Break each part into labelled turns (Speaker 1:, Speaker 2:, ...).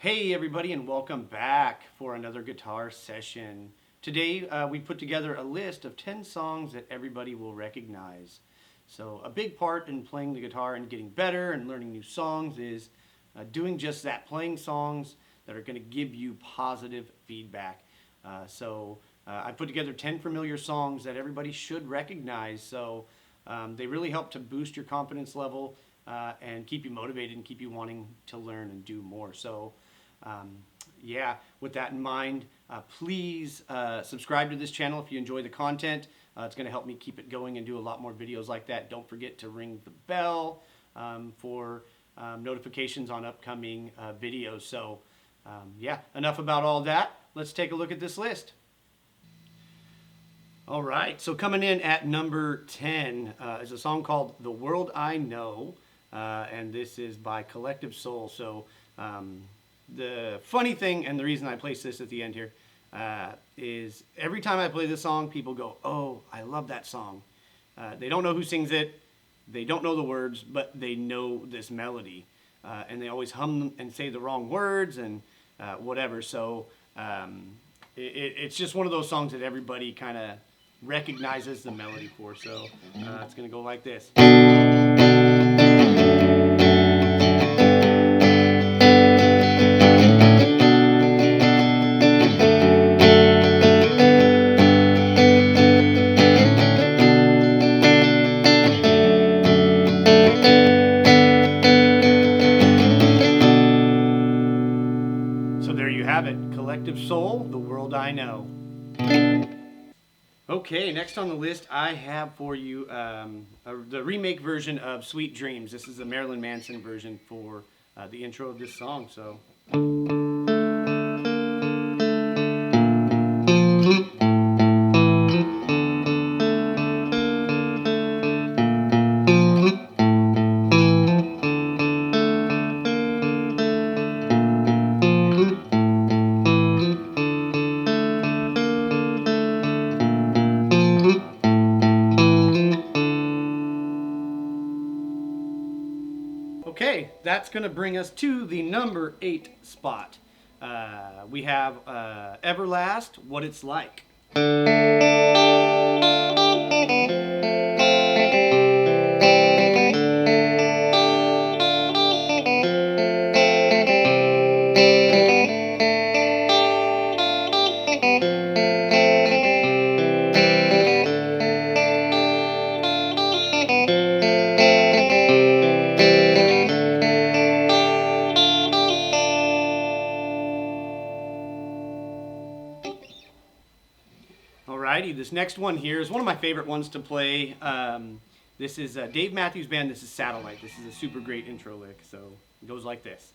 Speaker 1: Hey everybody, and welcome back for another guitar session. Today we put together a list of 10 songs that everybody will recognize. So a big part in playing the guitar and getting better and learning new songs is doing just that, playing songs that are going to give you positive feedback. I put together 10 familiar songs that everybody should recognize, so they really help to boost your confidence level and keep you motivated and keep you wanting to learn and do more. With that in mind, please subscribe to this channel if you enjoy the content. It's going to help me keep it going and do a lot more videos like that. Don't forget to ring the bell for notifications on upcoming videos. Enough about all that. Let's take a look at this list. All right, so coming in at number 10 is a song called The World I Know, and this is by Collective Soul. The funny thing, and the reason I place this at the end here, is every time I play this song, people go, "Oh, I love that song." They don't know who sings it, they don't know the words, but they know this melody. And they always hum and say the wrong words and whatever. It's just one of those songs that everybody kind of recognizes the melody for. It's going to go like this. Have it. Collective Soul, The World I Know. Okay, next on the list I have for you the remake version of Sweet Dreams. This is the Marilyn Manson version for the intro of this song. Okay, that's going to bring us to the number 8 spot. We have Everlast, What It's Like. Alrighty, this next one here is one of my favorite ones to play. This is Dave Matthews Band. This is Satellite. This is a super great intro lick. So it goes like this.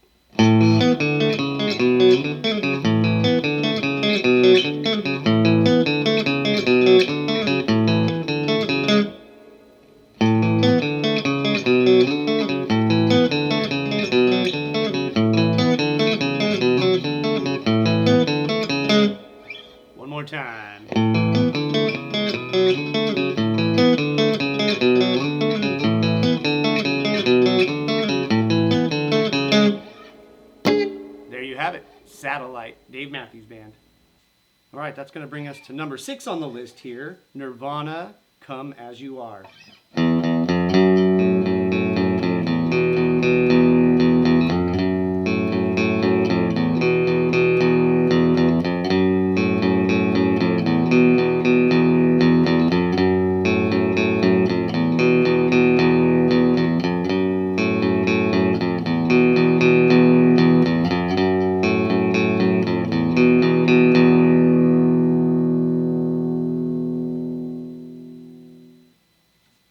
Speaker 1: One more time. There you have it, Satellite, Dave Matthews Band. All right, that's going to bring us to number 6 on the list here, Nirvana, Come As You Are.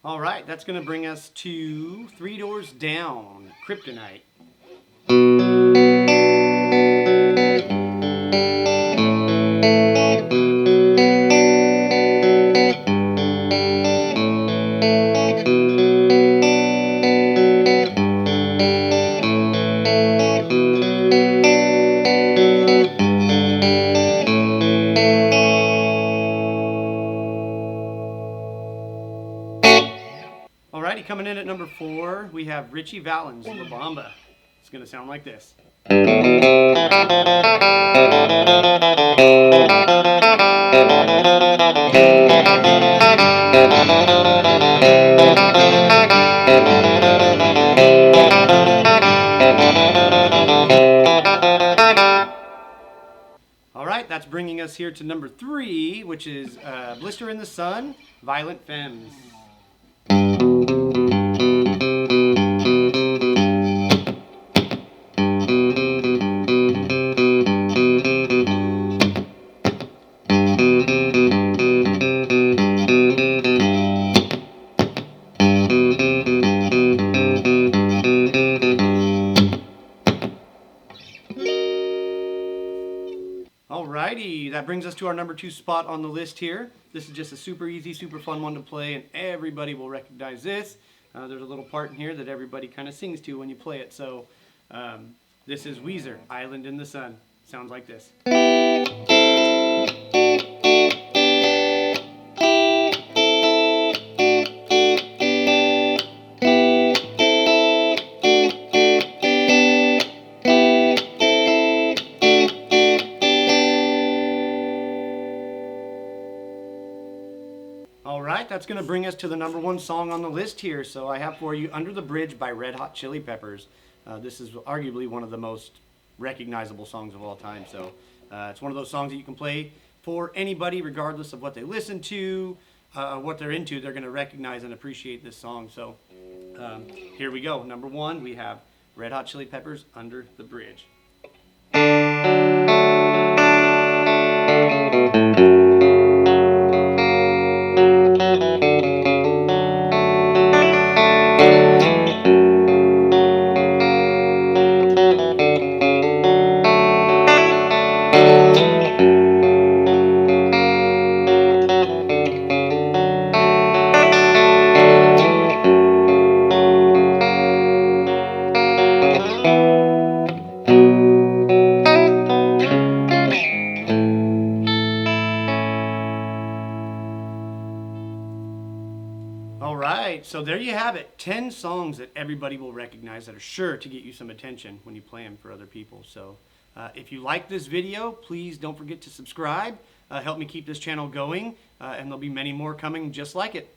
Speaker 1: All right, that's going to bring us to Three Doors Down, Kryptonite. Alrighty, coming in at number 4, we have Ritchie, Valens, Bamaba. It's going to sound like this. All right, that's bringing us here to number 3, which is Blister in the Sun, Violent Femmes. Alrighty, that brings us to our number 2 spot on the list here. This is just a super easy, super fun one to play, and everybody will recognize this. There's a little part in here that everybody kind of sings to when you play it. So this is Weezer, Island in the Sun. Sounds like this. Alright, that's going to bring us to the number 1 song on the list here. So I have for you Under the Bridge by Red Hot Chili Peppers. This is arguably one of the most recognizable songs of all time. So it's one of those songs that you can play for anybody, regardless of what they listen to, what they're into. They're going to recognize and appreciate this song. So here we go. Number 1, we have Red Hot Chili Peppers, Under the Bridge. Alright, so there you have it. 10 songs that everybody will recognize that are sure to get you some attention when you play them for other people. So if you like this video, please don't forget to subscribe. Help me keep this channel going, and there'll be many more coming just like it.